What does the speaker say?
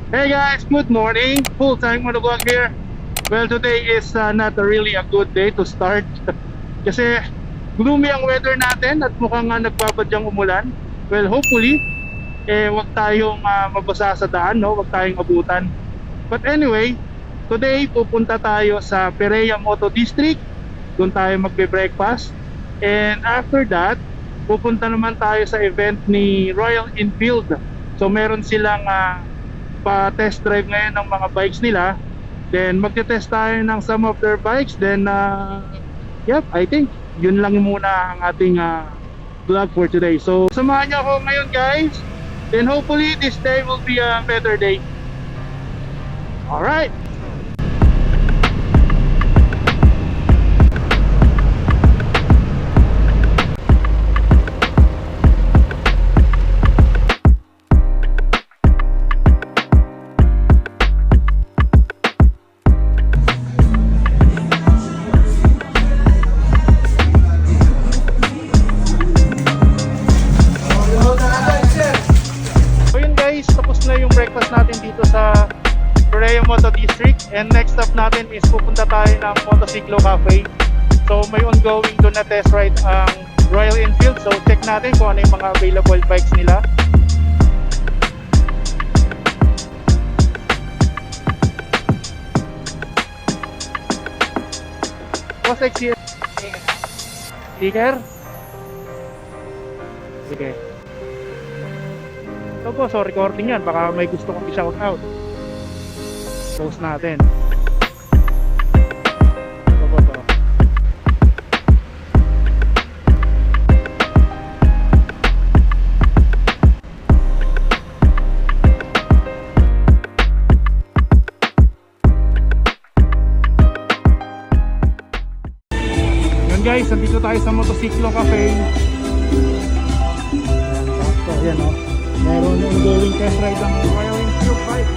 Hey guys, good morning. Full time motovlog here. Well, today is not really a good day to start kasi gloomy ang weather natin at mukhang nagbabadyang umulan. Well, hopefully wag tayong mabasa sa daan, no? Wag tayong abutan. But anyway, today pupunta tayo sa Perea Moto District. Doon tayo magbe-breakfast. And after that, pupunta naman tayo sa event ni Royal Enfield. So meron silang pa-test drive ngayon ng mga bikes nila. Then magte-test tayo ng some of their bikes. Then yep, I think yun lang muna ang ating vlog for today. So samahan niyo ako ngayon guys. Then hopefully this day will be a better day. Alright. Tapos na yung breakfast natin dito sa Perea Moto District, and next stop natin is pupunta tayo ng Motosiklo Cafe. So may ongoing doon na test ride ang Royal Enfield, so check natin kung ano yung mga available bikes nila. What's XC? Sticker? Sige. Ito po, so recording yan, baka may gusto kong i-shout out. Post natin. Ito po to. Yun guys, nandito tayo sa Motosiklo Cafe. Ayan, so ayan o. Meron ongoing test ride ang Royal Enfield bike.